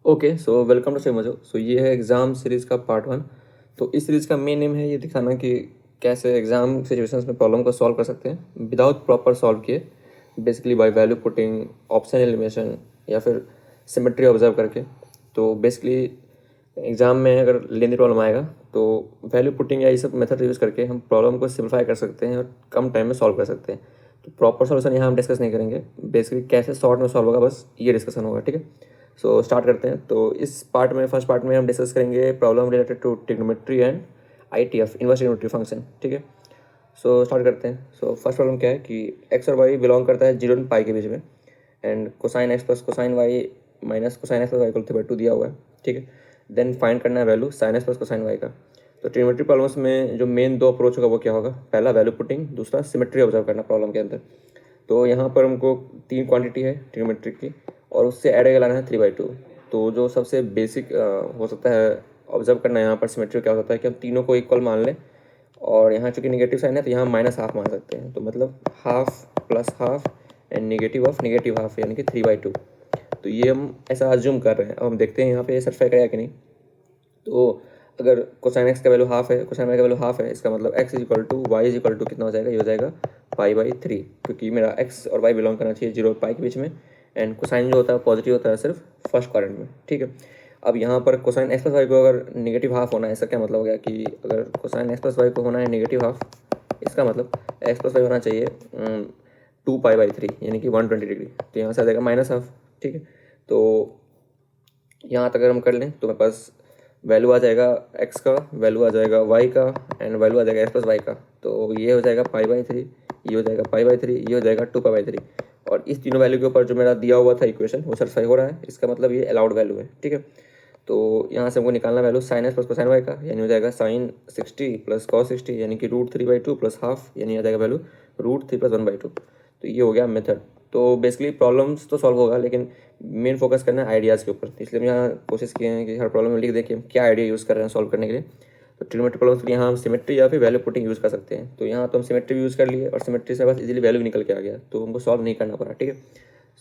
Okay, so welcome to सेमोजो। So ये है एग्ज़ाम सीरीज़ का पार्ट 1। तो इस सीरीज़ का मेन एम है ये दिखाना कि कैसे एग्ज़ाम सिचुएशंस में प्रॉब्लम को सॉल्व कर सकते हैं विदाउट प्रॉपर सॉल्व किए, basically by value putting, option elimination या फिर सिमेट्री ऑब्जर्व करके। तो बेसिकली एग्ज़ाम में अगर लेंदी प्रॉब्लम आएगा तो वैल्यू पुटिंग या ये सब मेथड यूज़ करके हम प्रॉब्लम को सिम्प्लीफाई कर सकते हैं और कम टाइम में सॉल्व कर सकते हैं। तो प्रॉपर सॉल्यूशन यहाँ हम डिस्कस नहीं करेंगे, बेसिकली कैसे शॉर्ट में सॉल्व होगा बस ये डिस्कशन होगा। ठीक है, सो स्टार्ट करते हैं। तो इस पार्ट में, फर्स्ट पार्ट में हम डिस्कस करेंगे problem related to trigonometry and ITF, inverse trigonometry function. ठीक है, सो स्टार्ट करते हैं। सो फर्स्ट प्रॉब्लम क्या है कि एक्स और वाई बिलोंग करता है 0 और पाई के बीच में, and cosine x plus cosine y minus cosine x plus y equal to दिया हुआ है। ठीक है, देन फाइंड करना है value sine x plus cosine y का। तो ट्रिग्नोमेट्री प्रॉब्लम्स में जो मेन दो अप्रोच होगा वो क्या होगा, पहला वैल्यू पुटिंग, दूसरा सिमेट्री ऑब्जर्व करना प्रॉब्लम के अंदर। तो यहाँ पर हमको 3 क्वांटिटी है ट्रिग्नोमेट्री की और उससे ऐड लाना है 3/2। तो जो सबसे बेसिक हो सकता है ऑब्जर्व करना है यहाँ पर सिमेट्री क्या हो सकता है कि हम तीनों को इक्वल मान लें, और यहाँ चूँकि नेगेटिव साइन है तो यहाँ -½ मान सकते हैं। तो मतलब half plus half and negative of negative half, यानी कि 3/2। तो ये हम ऐसा अज्यूम कर रहे हैं। अब हम देखते हैं यहाँ पे सर्टिफाई करेगा कि नहीं। तो अगर कोसाइन एक्स का वैल्यू हाफ है, कोसाइन वाई का वैल्यू हाफ है, इसका मतलब x = y = कितना हो जाएगा, ये हो जाएगा π/3, क्योंकि मेरा x और y बिलोंग करना चाहिए 0 और पाई के बीच में, एंड कोसाइन जो होता है पॉजिटिव होता है सिर्फ फर्स्ट क्वाड्रेंट में। ठीक है, अब यहाँ पर कोसाइन एक्स प्लस वाई को अगर नेगेटिव हाफ होना है, इसका क्या मतलब हो गया कि अगर कोसाइन एक्स प्लस वाई को होना है नेगेटिव हाफ, इसका मतलब एक्स प्लस वाई होना चाहिए 2π/3, यानी कि 120 डिग्री। तो यहाँ से आ जाएगा -½ ठीक है, तो यहाँ तक अगर हम कर लें तो मेरे पास वैल्यू आ जाएगा x का, वैल्यू आ जाएगा y का, एंड वैल्यू आ जाएगा x प्लस वाई का। तो ये हो जाएगा π/3, ये हो जाएगा π/3, ये हो जाएगा 2π/3। और इस तीनों वैल्यू के ऊपर जो मेरा दिया हुआ था इक्वेशन वो सेटिस्फाई हो रहा है, इसका मतलब ये अलाउड वैल्यू है। ठीक है, तो यहाँ से हमको निकालना value sine x plus cosine y का, यानी हो जाएगा साइन 60 प्लस कॉस 60, यानी कि √3/2 प्लस हाफ, यानी आ जाएगा वैल्यू √3 + 1/2। तो ये हो गया मेथड। तो बेसिकली प्रॉब्लम्स तो सॉल्व होगा, लेकिन मेन फोकस करना है आइडियाज़ के ऊपर। इसलिए हम यहाँ कोशिश किए हैं कि हर प्रॉब्लम में लिख दें कि हम क्या आइडिया यूज़ कर रहे हैं सॉल्व करने के लिए। तो ट्रिग्नोमेट्री प्रॉब्लम्स के लिए यहाँ हम सिमेट्री या फिर वैल्यू पुटिंग यूज़ कर सकते हैं। तो यहाँ तो हम सिमेट्री यूज़ कर लिए और सिमेट्री से बस इजीली वैल्यू निकल के आ गया, तो हमको सॉल्व नहीं करना पड़ा। ठीक है,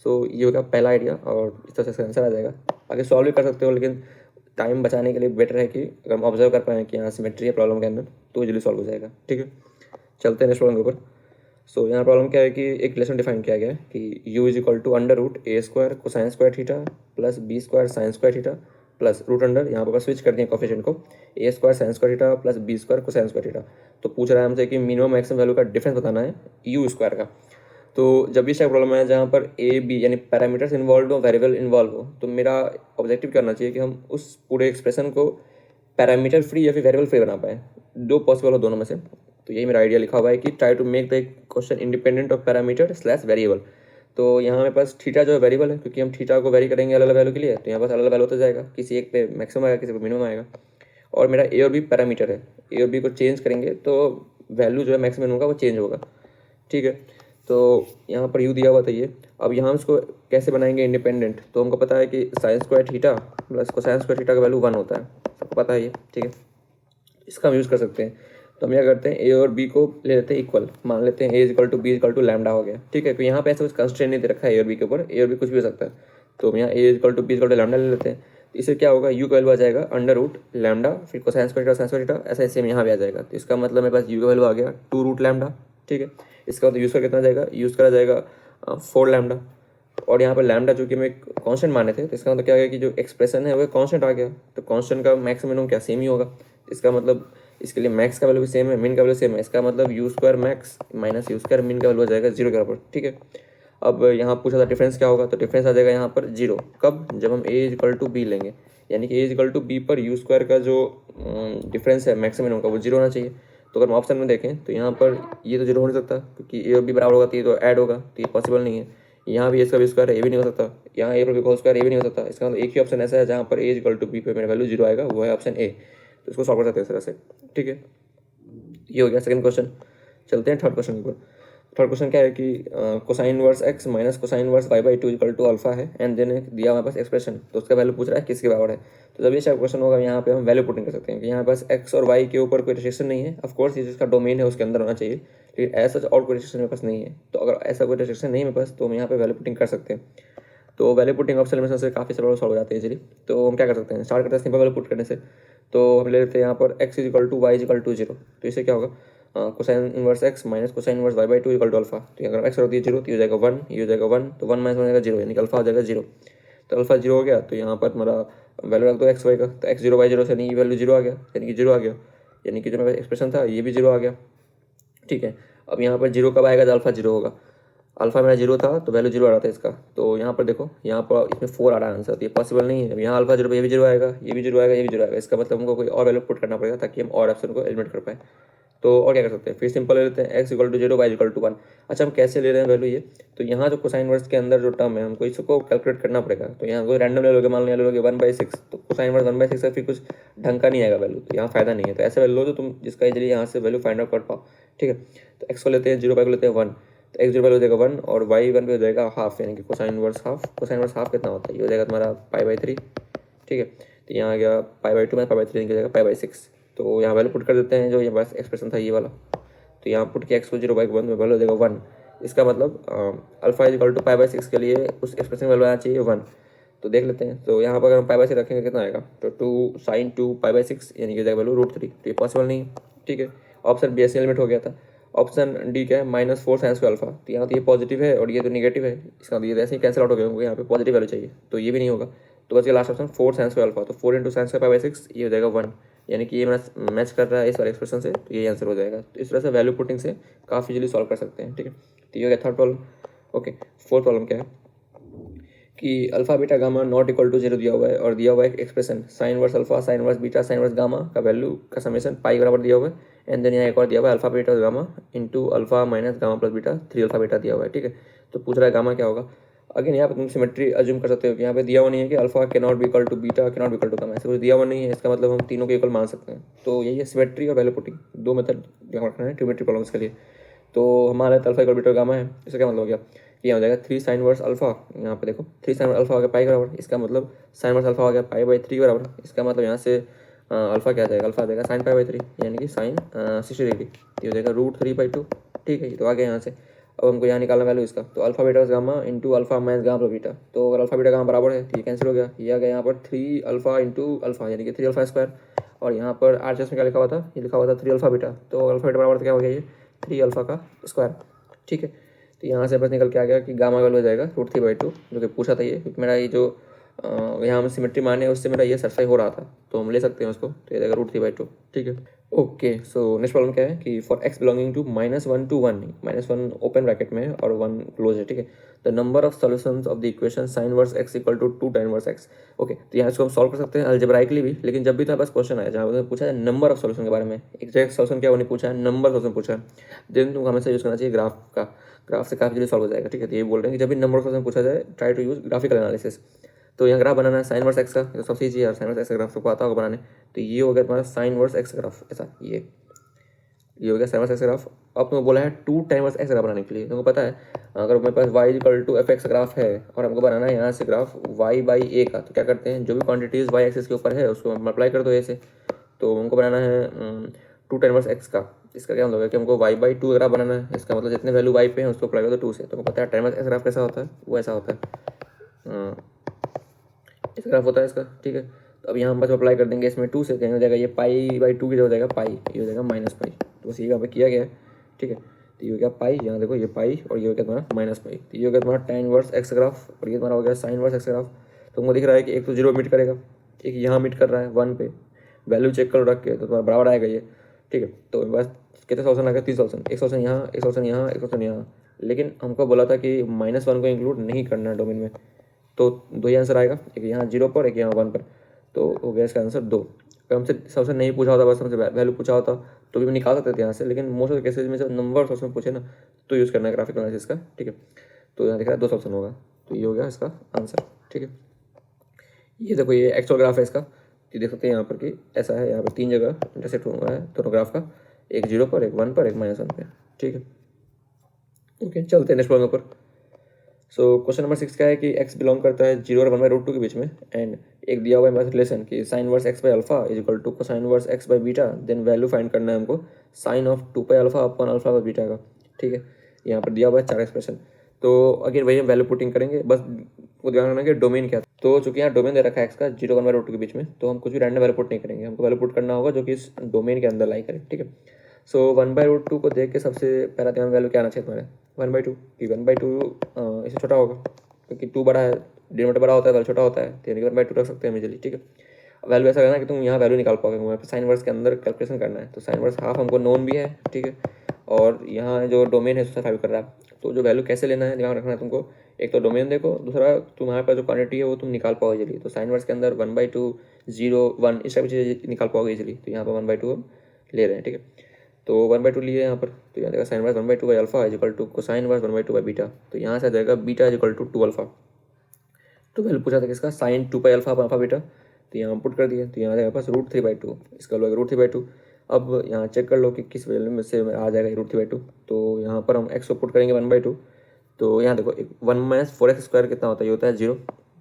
सो ये होगा पहला आइडिया और इस तरह से आंसर आ जाएगा। आगे सॉल्व भी कर सकते हो, लेकिन टाइम बचाने के लिए बेटर है कि अगर हम ऑब्जर्व कर पाएँ कि यहाँ सिमेट्री है प्रॉब्लम के अंदर तो इजीली सॉल्व हो जाएगा। ठीक है, चलते हैं नेक्स्ट प्रॉब्लम के ऊपर। सो यहाँ प्रॉब्लम क्या है कि एक रिलेशन डिफाइन किया गया है कि u = √a² cosine square theta plus b² sine square theta plus root under, यहाँ पर स्विच कर दिए कोफिशिएंट को, a² sine square theta plus b² cosine square theta. तो पूछ रहा है हमसे कि मिनिमम मैक्सिमम वैल्यू का डिफरेंस बताना है u² का। तो जब भी इसका प्रॉब्लम है जहाँ पर a b यानी पैरामीटर्स इन्वॉल्व हो, वेरिएबल इन्वॉल्व हो, तो मेरा ऑब्जेक्टिव करना चाहिए कि हम उस पूरे एक्सप्रेशन को पैरामीटर फ्री या फिर वेरिएबल फ्री बना पाए, दो पॉसिबल हो दोनों में से। तो यही मेरा आइडिया लिखा हुआ है कि try to make the question independent of parameter slash variable. तो यहाँ मेरे पास थीटा जो है वेरिएबल है, क्योंकि हम थीटा को वेरी करेंगे अलग अलग वैल्यू के लिए, तो यहाँ पास अलग अलग वैल्यू होता जाएगा, किसी एक पे मैक्सिमम आएगा, किसी पे मिनिमम आएगा। और मेरा ए और बी पैरामीटर है, ए और बी को चेंज करेंगे तो वैल्यू जो है मैक्सिमम होगा वो चेंज होगा। ठीक है, तो यहाँ पर यू दिया हुआ था ये। अब यहाँ इसको कैसे बनाएंगे इंडिपेंडेंट, तो हमको पता है कि sign square theta plus cosine square theta का वैल्यू 1 होता है, सबको पता है ये। ठीक है, इसका हम यूज़ कर सकते हैं। तो हम क्या करते हैं, ए और बी को ले लेते हैं इक्वल, मान लेते हैं a = b = लैम्डा हो गया। ठीक है, तो यहाँ पे ऐसा कुछ कंस्ट्रेंट नहीं दे रखा है ए और बी के ऊपर, ए और बी कुछ भी हो सकता है। तो हम यहाँ a = b = लैम्डा ले लेते हैं। तो इससे क्या होगा, u का वैल्यू आ जाएगा √λ, फिर cosine square theta sine square theta, ऐसा सेम यहाँ भी आ जाएगा। तो इसका मतलब मेरे पास u का वैल्यू आ गया 2√λ। ठीक है, इसका मतलब यूज़ कर कितना जाएगा, यूज़ करा जाएगा 4λ। और यहाँ पर लैम्डा जो कि हमें कांस्टेंट माने थे, तो इसका मतलब क्या है कि जो एक्सप्रेशन है वो कांस्टेंट आ गया। तो कांस्टेंट का मैक्स मिनिमम क्या सेम ही होगा। इसका मतलब इसके लिए मैक्स का वैल्यू भी सेम है, मिन का वैल्यू सेम है। इसका मतलब u² मैक्स माइनस u² मिन का वैल्यू आ जाएगा 0 के बराबर। ठीक है, अब यहाँ पूछा था डिफरेंस क्या होगा, तो डिफरेंस आ जाएगा यहाँ पर 0। कब, जब हम a = b लेंगे, यानी कि a = b पर u² का जो डिफरेंस है मैक्स मिनिमम का वो 0 होना चाहिए। तो अगर हम ऑप्शन में देखें तो यहाँ पर ये तो 0 हो नहीं सकता, क्योंकि a और b बराबर होगा तो ये तो ऐड होगा, तो ये पॉसिबल नहीं है। यहाँ भी इसका भी स्क्वायर है, ये भी नहीं हो सकता। यहाँ a + b का स्क्वायर ये भी नहीं हो सकता। इसका मतलब एक ही ऑप्शन ऐसा है जहाँ पर a = b पे मेरा वैल्यू 0 आएगा, वो है ऑप्शन ए। तो इसको सॉल्व कर सकते हैं इस तरह से। ठीक है, ये हो गया सेकंड क्वेश्चन। चलते हैं थर्ड क्वेश्चन के ऊपर। थर्ड क्वेश्चन क्या है कि cosine inverse x minus cosine inverse y/2 = alpha है, एंड देन दिया हमारे पास एक्सप्रेशन, तो उसका वैल्यू पूछ रहा है किसके बराबर है। तो जब ये क्वेश्चन होगा यहाँ पे हम वैल्यू पुटिंग कर सकते हैं कि यहाँ पास x और y के ऊपर कोई रिस्ट्रिक्शन नहीं है। ऑफकोर्स ये जिसका डोमेन है उसके अंदर होना चाहिए, लेकिन ऐसा और कोई रिस्ट्रिक्शन मेरे पास नहीं है। तो अगर ऐसा कोई रिस्ट्रिक्शन नहीं है मेरे पास, तो हम यहाँ पे वैल्यू पुटिंग कर सकते हैं। तो वैल्यू पुटिंग ऑफ सॉल्यूशन से काफ़ी सारे सॉल्व हो जाते हैं इजीली। तो हम क्या कर सकते हैं, स्टार्ट करते हैं सिंपल वैल्यू पुट करने से। तो हम ले लेते हैं यहाँ पर x equal to y equal to zero. तो इससे क्या होगा, cosine inverse x minus cosine inverse y by two equal to alpha. तो अगर x होती है जीरो तो ये हो जाएगा वन, ये हो जाएगा वन, तो वन माइनस वन हो जाएगा जीरो, यानी कि अल्फा हो जाएगा जीरो। तो अल्फा जीरो हो गया, तो यहाँ पर हमारा वैल्यू रख दो एक्स वाई का, तो एक्स जीरो वाई जीरो से यानी वैल्यू जीरो आ गया, यानी कि जीरो आ गया, यानी कि जो मेरा एक्सप्रेशन था ये भी जीरो आ गया। ठीक है, अब यहाँ पर जीरो कब आएगा, तो अल्फा जीरो होगा। अल्फा मेरा जीरो था तो वैल्यू जीरो आ रहा था इसका, तो यहाँ पर देखो यहाँ पर इसमें 4 आ रहा है आंसर, तो ये पॉसिबल नहीं है। अब यहाँ अल्फा जीरो पे ये भी जीरो आएगा, ये भी जीरो आएगा, ये भी जीरो आएगा, इसका मतलब हमको कोई और वैल्यू पुट करना पड़ेगा ताकि हम और ऑप्शन को एलिमिनेट कर पाए। तो और क्या कर सकते हैं, फिर सिंपल ले लेते हैं x equal to zero y equal to one. अच्छा, हम कैसे ले रहे हैं वैल्यू ये, तो यहाँ जो कोसाइन वर्स के अंदर जो टर्म है हमको इसको कैलकुलेट करना पड़ेगा। तो यहाँ कोई रैंडम ले लोगे, मान लिया ले लोगे 1/6, तो कोसाइन वर्स 1/6 का फिर कुछ ढंग का नहीं आएगा वैल्यू, तो यहाँ फायदा नहीं है। तो ऐसे वैल्यू लो जो तुम जिसका इजीली यहाँ से वैल्यू फाइंड आउट कर पाओ। ठीक है, तो एक्स को लेते हैं जीरो, वाई को लेते हैं वन, तो एक्स जीरो वाई हो जाएगा वन और वाई वन पे हो जाएगा हाफ, यानी कि cosine inverse half. Cosine inverse half कितना होता है, ये हो जाएगा तुम्हारा पाई/3। ठीक है, तो यहाँ आ गया पाई/2 में पाई/3 हो जाएगा पाई/6। तो यहाँ वैल्यू पुट कर देते हैं, जो ये बस एक्सप्रेशन था ये वाला। तो यहाँ पुट किया एक्स को जीरो बाई वन में वैल्यू हो जाएगा वन। इसका मतलब अल्फा इज इक्वल टू पाई/6 के लिए उस एक्सप्रेशन में वैल्यू आना चाहिए वन। तो देख लेते हैं, तो यहाँ पर अगर हम पाई/6 रखेंगे कितना आएगा, तो टू साइन टू पाई/6 यानी कि जाएगा वैल्यू √3। तो ये पॉसिबल नहीं है। ठीक है, ऑप्शन बी ऐसे लिमिट हो गया था। ऑप्शन डी क्या है, -4 साइंस का अल्फा, तो यहाँ तो ये पॉजिटिव है और ये तो निगेटिव है, इसका ये ऐसे ही कैंसिल आउट हो गया, हमको यहाँ पे पॉजिटिव वैल्यू चाहिए, तो ये भी नहीं होगा। तो बस ये लास्ट ऑप्शन 4 साइंस का अल्फा, तो 4 इंटू साइंस का पाई/6 ये हो जाएगा वन, यानी कि ये मेरा मैच कर रहा है इस वाले एक्सप्रेशन से, तो ये आंसर हो जाएगा। तो इस तरह से वैल्यू पुटिंग से काफ़ी इजीली सॉल्व कर सकते हैं। ठीक है, तो ये हो गया third problem. Okay, fourth problem क्या है कि alpha beta gamma not equal to zero दिया हुआ है और दिया हुआ है expression sine inverse alpha sine inverse beta sine inverse gamma का वैल्यू का समेशन पाई बराबर दिया हुआ है। एंड देन यहाँ एक और दिया हुआ है alpha beta gamma into alpha minus gamma plus beta 3 alpha beta दिया हुआ है। ठीक है, तो पूछ रहा है गामा क्या होगा। अगेन यहाँ पर तुम सिमेट्री अज्यूम कर सकते हो कि यहाँ पे दिया हुआ नहीं है कि अल्फा के not be equal to beta के not be equal to gamma, ऐसे कुछ दिया हुआ नहीं है, इसका मतलब हम तीनों के इक्वल मान सकते हैं। तो यही है सिमेट्री और वैल्यू पुटिंग, दो मेथड ध्यान रखना है ट्रिग्नोमेट्री प्रॉब्लम्स के लिए। तो हमारा अल्फा इक्वल बीटा गामा है, इसका क्या मतलब हो गया, ये हो जाएगा 3 साइन वर्स अल्फा, यहाँ पे देखो 3 साइन वर्स अल्फा हो गया पाई बराबर, इसका मतलब साइन वर्स अल्फा हो गया पाई/3 बराबर, इसका मतलब यहाँ से अल्फा क्या आ जाएगा, अल्फा आ जाएगा साइन पाई/3 यानी कि साइन 60 डिग्री, ये हो जाएगा √3/2। ठीक है, तो आ गया यहाँ से। अब हमको यहाँ निकालना वैल्यू इसका, तो alpha beta gamma into alpha minus gamma plus beta, तो अगर अल्फा बीटा गामा बराबर है तो ये कैंसिल हो गया, ये आ गया यहाँ पर 3 अल्फा इंटू अल्फा यानी कि 3 अल्फा स्क्वायर, और यहाँ पर आरएचएस में क्या लिखा हुआ था, ये लिखा हुआ था 3 अल्फा बीटा, तो अल्फा बीटा बराबर तो क्या हो गया ये 3 अल्फा का स्क्वायर। ठीक है, तो यहाँ से बस निकल के आ गया कि गामा वैल्यू हो जाएगा √3/2, जो कि पूछा था ये, क्योंकि मेरा ये जो यहाँ हम सिमेट्री माने उससे मेरा ये सेटिस्फाई हो रहा था, तो हम ले सकते हैं उसको, तो ये जाएगा √3/2। ठीक है, ओके। सो नेक्स्ट प्रॉब्लम क्या है कि for x belonging to -1 to 1, -1 open bracket में और 1 क्लोज है। ठीक है, the number of solutions of the equation sine inverse x equal to 2 tan inverse x। Okay, तो यहाँ इसको हम सॉल्व कर सकते हैं अलजेब्राइकली भी, लेकिन जब भी तुम्हारे पास क्वेश्चन आया जहाँ पूछा है नंबर ऑफ सॉल्यूशन के बारे में, एग्जैक्ट सॉल्यूशन क्या वो नहीं पूछा है, नंबर सॉल्यूशन पूछा है, देन तुमको हमेशा यूज़ करना चाहिए ग्राफ का, ग्राफ से काफ़ी जल्दी सॉल्व हो जाएगा। ठीक है, तो ये बोल रहे हैं कि जब भी नंबर ऑफ सॉल्यूशन पूछा जाए try to use graphical analysis. तो यहाँ ग्राफ बनाना है साइन वर्स एक्स का, तो सबसे ईजी है, साइन वर्स एक्स का ग्राफ सबको आता होगा बनाने, तो ये हो गया तुम्हारा साइन वर्स एक्स ग्राफ, ऐसा ये हो गया साइन वर्स एक्स ग्राफ। अब तुम्हें बोला है 2 tan वर्स एक्स ग्राफ बनाने के लिए, तुमको पता है अगर मेरे पास y equal to f x graph है और हमको बनाना है यहाँ से ग्राफ y/a का, तो क्या करते हैं जो भी क्वांटिटीज y एक्सिस के ऊपर है उसको मल्टीप्लाई कर दो ए से। तो हमको बनाना है 2 tan वर्स एक्स का, इसका क्या मतलब है कि हमको y/2 ग्राफ बनाना है, इसका मतलब जितने वैल्यू y पे हैं उसको अप्लाई कर दो 2 से। तो पता है tan वर्स एक्स ग्राफ कैसा होता है, वो ऐसा होता है, इस ग्राफ होता है इसका। ठीक है, तो अब यहाँ हम बस अप्लाई कर देंगे इसमें 2 से, हो जाएगा ये पाई/2 की जो हो जाएगा पाई, ये हो जाएगा -पाई, तो बस ये यहाँ पे किया गया है। ठीक है, तो ये हो गया पाई, यहाँ देखो ये पाई और ये हो गया तुम्हारा -पाई, तो ये हो गया तुम्हारा tan वर्स एक्स ग्राफ और ये तुम्हारा हो गया साइन वर्स एक्स ग्राफ। तो तुमको दिख रहा है कि एक तो 0 मीट करेगा, एक यहाँ मीट कर रहा है 1 पे, वैल्यू चेक करो रख के तो तुम्हारा बराबर आएगा ये। ठीक है, तो बस कितने सॉल्यूशन आ गया, 3 सॉल्यूशन, एक सॉल्यूशन यहाँ, एक सॉल्यूशन यहाँ, एक सॉल्यूशन यहाँ, लेकिन हमको बोला था कि -1 को इंक्लूड नहीं करना है डोमेन में, तो 2 ही आंसर आएगा, एक यहाँ 0 पर एक यहाँ 1 पर, तो हो गया इसका आंसर 2। अगर हमसे सॉल्यूशन नहीं पूछा होता, बस हमसे वैल्यू पूछा होता तो भी हम निकाल सकते थे यहाँ से, लेकिन मोस्ट ऑफ केसेज में जब नंबर सॉल्यूशन पूछे ना तो यूज़ करना है ग्राफिकल एनालिसिस का। ठीक है, तो यहाँ दिख रहा है 2 सॉल्यूशन होगा, तो ये हो गया इसका आंसर। ठीक है, ये देखो ये एक्चुअल ग्राफ है इसका, ये देख सकते हैं यहाँ पर कि ऐसा है, यहाँ पर 3 जगह इंटरसेक्ट हुआ है दोनों ग्राफ का, एक 0 पर एक 1 पर एक -1 पे। ठीक है, ओके, चलते हैं नेक्स्ट प्रॉब्लम पर। सो क्वेश्चन नंबर 6 क्या है कि x बिलोंग करता है 0 और 1/√2 के बीच में, एंड एक दिया हुआ है हमारे रिलेशन कि sine inverse x by alpha is equal to cosine inverse x by beta, then value find करना है हमको sine of 2 pi alpha upon alpha by beta का। ठीक है, यहाँ पर दिया हुआ है 4 एक्सप्रेशन, तो अगेन वही हम वैल्यू पुटिंग करेंगे, बस वो ध्यान रखना कि डोमेन क्या था। तो चूंकि यहाँ डोमेन दे रखा है एक्स का 0 1/√2 के बीच में, तो हम कुछ भी रैंडम वैल्यू पुट नहीं करेंगे, हमको वैल्यू पुट करना होगा जो कि इस डोमेन के अंदर लाई करे, ठीक है। सो 1/√2 को देख के सबसे पहला दिमाग वैल्यू क्या आना चाहिए तुम्हारे, 1/2 कि 1/2 इससे छोटा होगा, क्योंकि 2 बड़ा है, डिनोमिनेटर बड़ा होता है, वैल्यू छोटा होता है, तो यानी कि 1/2 रख सकते हैं इमीजिएटली, ठीक है। वैल्यू ऐसा करना कि तुम यहाँ वैल्यू निकाल पाओगे, वहाँ पे साइन वर्स के अंदर कैलकुलेशन करना है, तो साइन वर्स हाफ हमको नोन भी है, ठीक है, और यहाँ जो डोमेन है उससे फाइव कर रहा है, तो जो वैल्यू कैसे लेना है दिमाग रखना है तुमको, एक तो डोमेन देखो, दूसरा तुम्हारे पास जो क्वांटिटी है वो तुम निकाल पाओ इजीली, तो साइन वर्स के अंदर 1/2 0 1 इस टाइप की चीज़ें निकाल पाओगे इजीली, तो यहाँ पर 1/2 हम ले रहे हैं, ठीक है। तो 1/2 लिए यहाँ पर, तो यहाँ देखा sine inverse 1/2 by alpha is equal to cosine inverse 1/2 by beta, तो यहाँ से आ जाएगा beta is equal to 2 alpha. तो वैल्यू पूछा था किसका, sine 2 pi alpha alpha beta, तो यहाँ पुट कर दिया, तो यहाँ आ जाएगा पास √3/2, इसका लोग √3/2। अब यहाँ चेक कर लो कि किस वैल्यू में से आ जाएगा √3/2, तो यहाँ पर हम एक्स को पुट करेंगे 1/2, तो यहाँ देखो 1 - 4x² कितना होता है, ये होता है 0,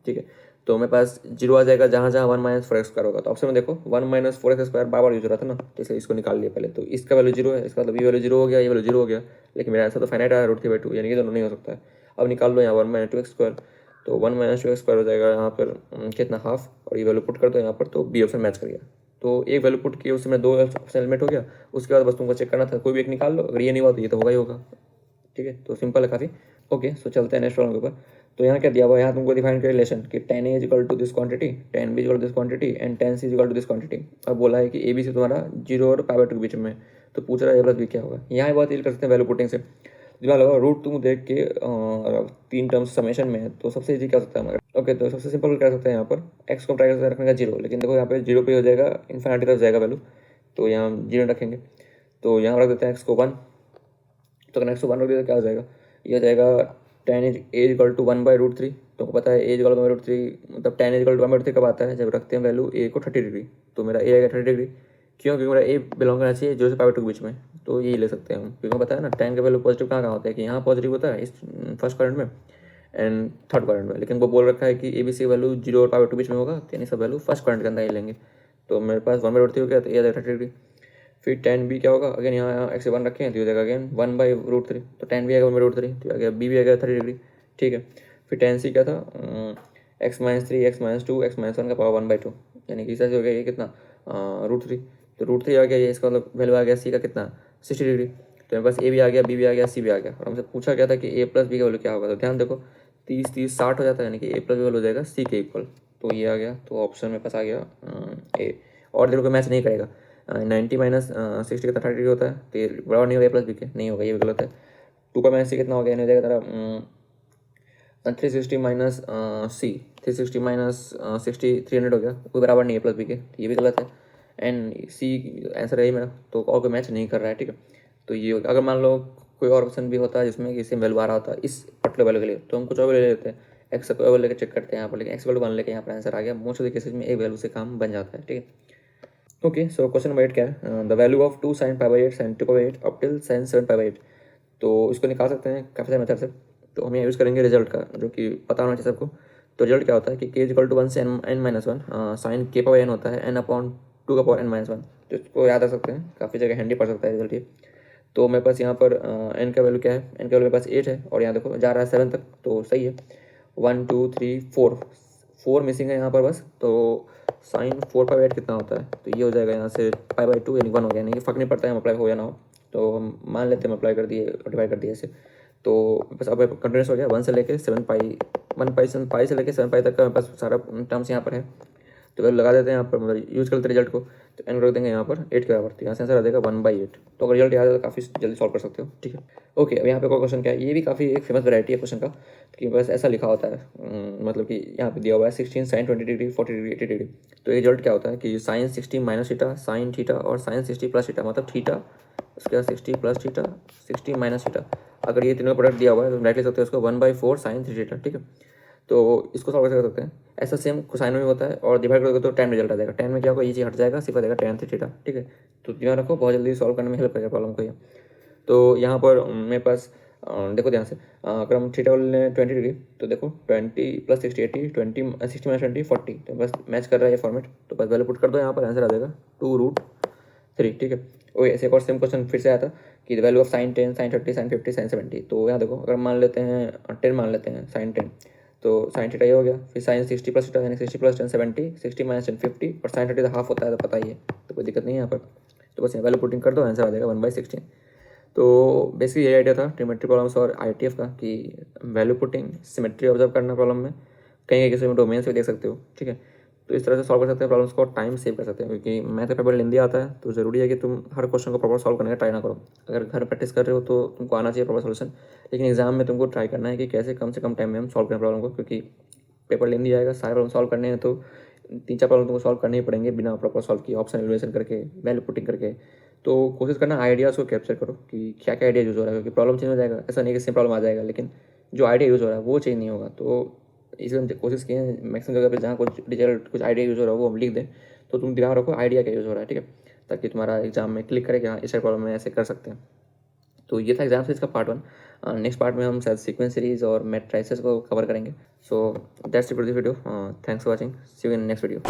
ठीक है। तो मेरे पास 0 आ जाएगा जहाँ जहाँ 1 - 4x² होगा, तो ऑप्शन में देखो 1 - 4x² बार बार यूज हो रहा था ना, तो इसलिए इसको निकाल लिया पहले, तो इसका वैल्यू 0 है, इसका मतलब ये वैल्यू 0 हो गया, ये वैल्यू 0 हो गया, लेकिन मेरा आंसर तो फाइनाइट आया √3/2, यानी कि दोनों नहीं हो सकता है। अब निकाल लो यहाँ 1 - 2x², तो 1 - 2x² हो जाएगा यहाँ पर कितना हाफ, और ये वैल्यू पुट कर दो यहाँ पर, तो बी ऑप्शन मैच कर गया। तो एक वैल्यू पुट की उसमें 2 ऑप्शन एलिमेंट हो गया, उसके बाद बस तुमको चेक करना था, कोई भी एक निकाल लो, अगर ये नहीं हुआ तो ये तो होगा ही होगा, ठीक है। तो सिंपल है काफ़ी। ओके, सो चलते हैं नेक्स्ट प्रॉब्लम के ऊपर। तो यहाँ क्या दिया हुआ है, यहाँ तुमको डिफाइन कर रिलेशन कि tan A is equal to this quantity, tan B is equal to this quantity and tan C is equal to this quantity. अब बोला है कि ए बी सी तुम्हारा 0 और π/2 के बीच में, तो पूछ रहा है a + b क्या होगा। यहाँ बहुत ईजी कर सकते हैं वैल्यू पुटिंग से, दिमाग लगाओ, रूट तुम देख के 3 टर्म्स समेशन में है, तो सबसे ईजी क्या हो सकता है हमारा। ओके, तो सबसे सिंपल क्या सकते हैं, यहाँ पर एक्स को ट्राई करते रखने का 0, लेकिन देखो यहाँ पे 0 पे हो जाएगा, इन्फिनिटी तरफ जाएगा वैल्यू, तो यहाँ 0 रखेंगे, तो यहाँ रख देते हैं एक्स को 1, तो अगर एक्स को 1 रख दिया तो क्या हो जाएगा, ये हो जाएगा tan A is equal to 1/√3, तुमको पता है A इज इक्वल टू 1/√3, मतलब tan A is equal to 1/√3 कब आता है, जब रखते हैं वैल्यू A को 30 डिग्री, तो मेरा A आएगा 30 डिग्री, क्यों, क्योंकि मेरा A बिलोंग करना चाहिए 0 से π/2 के बीच में, तो यही ले सकते हैं हम, क्योंकि पता है ना tan का वैल्यू पॉजिटिव कहाँ कहाँ होता है, कि यहाँ पॉजिटिव होता है इस फर्स्ट क्वाड्रेंट में एंड थर्ड क्वाड्रेंट में, लेकिन वो बोल रखा है कि ए बी सी वैल्यू 0 और π/2 बीच में होगा, तो यानी सब वैल्यू फर्स्ट क्वाड्रेंट के अंदर ही लेंगे, तो मेरे पास 1/√3 हो गया, तो ये आ जाएगा 30 डिग्री। फिर tan b क्या होगा, अगेन यहाँ एक्स 1 रखें, तो हो जाएगा अगेन 1/√3, तो tan b आएगा 1/√3, तो आ गया b भी आएगा 30 डिग्री, ठीक है। फिर tan c क्या था, x-3 x-2 x-1 का पावर 1/2, यानी कि इस तरह से हो गया ये कितना √3, तो √3 आ गया, ये इसका मतलब वैल्यू आ गया c का कितना 60 डिग्री, तो मेरे पास a भी आ गया, b भी आ गया, c भी आ गया, और हमसे पूछा गया था कि a + b का वैल्यू क्या होगा, तो ध्यान देखो 30 30 60 हो जाता है, यानी कि a + b वैल्यू हो जाएगा c के इक्वल, तो ये आ गया, तो ऑप्शन में पास आ गया a, और देखो मैच नहीं करेगा, 90 - 60 कितना 30 होता है, तो ये बराबर नहीं होगा a + b के, नहीं होगा, ये भी गलत है। 2 का -c कितना हो गया, नहीं हो जाएगा तेरा 360 माइनस सी 360 माइनस 60 300 हो गया, कोई बराबर नहीं है +b के, तो ये भी गलत है, एंड सी आंसर है मेरा, तो और कोई मैच नहीं कर रहा है, ठीक है। तो ये अगर मान लो कोई और ऑप्शन भी होता है जिसमें कि सेम वैल्यू आ रहा होता है इस पर्टिकुलर वैल्यू के लिए, तो हम कुछ और वैल्यू ले लेते हैं, एक्स को वैल्यू लेकर चेक करते हैं यहाँ पर, लेकिन एक्स 1 लेकर यहाँ पर आंसर आ गया, मोस्ट ऑफ द केसेज में एक वैल्यू से काम बन जाता है, ठीक है। ओके, सो क्वेश्चन नंबर 8 क्या है, the value of 2 sin π/8 sin 2π/8 up till sin 7π/8, तो इसको निकाल सकते हैं काफ़ी सारे मेथड से, तो हम यहाँ यूज़ करेंगे रिजल्ट का, जो कि पता होना चाहिए सबको। तो रिजल्ट क्या होता है कि k इक्वल टू 1 से n-1 साइन k/n होता है n/2n-1, तो इसको याद रख सकते हैं, काफ़ी जगह हैंडी पड़ सकता है रिजल्ट ये। तो मेरे पास यहाँ पर n का वैल्यू क्या है, n का वैल्यू मेरे पास 8 है, और यहाँ देखो जा रहा है 7 तक, तो सही है, 1 2 3 4 मिसिंग है यहाँ पर बस, तो साइन 4π/8 कितना होता है, तो ये हो जाएगा यहाँ से π/2 यानी 1 हो गया, यानी कि फ़र्क नहीं पड़ता है हम अप्लाई हो या ना हो, तो हम मान लेते हैं अप्लाई कर दिए, डिवाइड कर दिए ऐसे, तो बस अब कंटिन्यूस हो गया 1 से लेके 7π से लेके 7π तक का मेरे पास सारा टर्म्स यहाँ पर है, तो वैल्यू लगा देते हैं यहाँ पर, मतलब यूज़ करते रिजल्ट को, तो एन रख देंगे यहाँ पर 8 के बराबर, तो यहाँ से आंसर आ जाएगा 1/8, तो अगर रिजल्ट याद है तो काफ़ी जल्दी सॉल्व कर सकते हो, ठीक है। ओके, अब यहाँ पे कोई क्वेश्चन क्या है, ये भी काफ़ी एक फेमस वैरायटी है क्वेश्चन का, कि बस ऐसा लिखा होता है, मतलब कि यहाँ पे दिया हुआ है 16 sin 20 डिग्री 40 डिग्री 80 डिग्री, तो ये रिजल्ट क्या होता है कि sine 60 minus theta sine theta और साइन 60 प्लस थीटा, मतलब थीटा उसके बाद 60 प्लस थीटा 60 माइनस थीटा, अगर ये तीनों प्रोडक्ट दिया हुआ है तो डायरेक्ट लिख सकते हैं उसको 1/4 साइन 3 थीटा, ठीक है। तो इसको सॉल्व कर सकते हैं, ऐसा सेम कोसाइन में होता है, और डिवाइड करोगे तो tan रिजल्ट आ जाएगा, tan में क्या होगा, ये चीज़ हट जाएगा, सिर्फ आ जाएगा tan थीटा, ठीक है। तो ध्यान रखो, बहुत जल्दी सॉल्व करने में हेल्प करेगा प्रॉब्लम को ये। तो यहाँ पर मेरे पास देखो ध्यान से, अगर हम थीटा लें 20 डिग्री, तो देखो 20 + 60 80 20 60 - 20 40, तो बस मैच कर रहा है ये फॉर्मेट, तो बस वैल्यू पुट कर दो यहाँ पर, आंसर आ जाएगा 2√3 3, ठीक है। वही ऐसे एक और सेम क्वेश्चन फिर से आया था कि the value of sine 10, sine 30, sine 50, sine 70। तो यहाँ देखो, अगर मान लेते हैं 10 मान लेते हैं साइन 10, तो साइन थीटा ये हो गया, फिर साइन 60 प्लस थीटा यानी 60 प्लस 10 70, 60 माइनस 10 50, और साइन 30 तो हाफ होता है तो पता ही है, तो कोई दिक्कत नहीं है यहाँ पर। तो बस यहाँ वैल्यू पुटिंग कर दो, आंसर आ जाएगा 1/16। तो बेसिकली ये आइडिया था ट्रिमेट्री प्रॉब्लम्स और ITF का कि वैल्यू पुटिंग, सिमेट्री ऑब्जर्व करना प्रॉब्लम में, कहीं किसी में डोमेन से भी देख सकते हो, ठीक है। तो इस तरह से सॉल्व कर सकते हैं प्रॉब्लम्स को, टाइम सेव कर सकते हैं, क्योंकि मैथ का पेपर लेंदी आता है, तो ज़रूरी है कि तुम हर क्वेश्चन को प्रॉपर सॉल्व करने का ट्राई ना करो। अगर घर प्रैक्टिस कर रहे हो तो तुमको आना चाहिए प्रॉपर सोल्यूशन, लेकिन एग्जाम में तुमको ट्राई करना है कि कैसे कम से कम टाइम में हम सॉल्व करें प्रॉब्लम को, क्योंकि पेपर लेंदी आएगा, सारे प्रॉब्लम सॉल्व करने हैं तो 3-4 प्रॉब्लम तुमको सॉल्व करने ही पड़ेंगे बिना प्रॉपर सॉल्व किए, ऑप्शन एलिमिनेशन करके, वैल्यू पुटिंग करके। तो कोशिश करना आइडियाज़ को कैप्चर करो कि क्या क्या आइडिया यूज़ हो रहा है, क्योंकि प्रॉब्लम चेंज हो जाएगा, ऐसा नहीं कि सेम प्रॉब्लम आ जाएगा, लेकिन जो आइडिया यूज़ हो रहा है वो चेंज नहीं होगा। तो इसलिए हम कोशिश किए हैं मैक्सिमम जगह पे जहाँ कुछ डिटेल कुछ आइडिया यूज़ हो रहा है वो हम लिख दें, तो तुम दिमाग रखो आइडिया क्या यूज़ हो रहा है, ठीक है, ताकि तुम्हारा एग्जाम में क्लिक करे कि हाँ इस प्रॉब्लम में ऐसे कर सकते हैं। तो ये था एग्जाम सीरीज का पार्ट 1। नेक्स्ट पार्ट में हम शायद सीक्वेंस सीरीज और मैट्राइसेस को कवर करेंगे। So that's it for this video. Thanks for watching, see you in next video.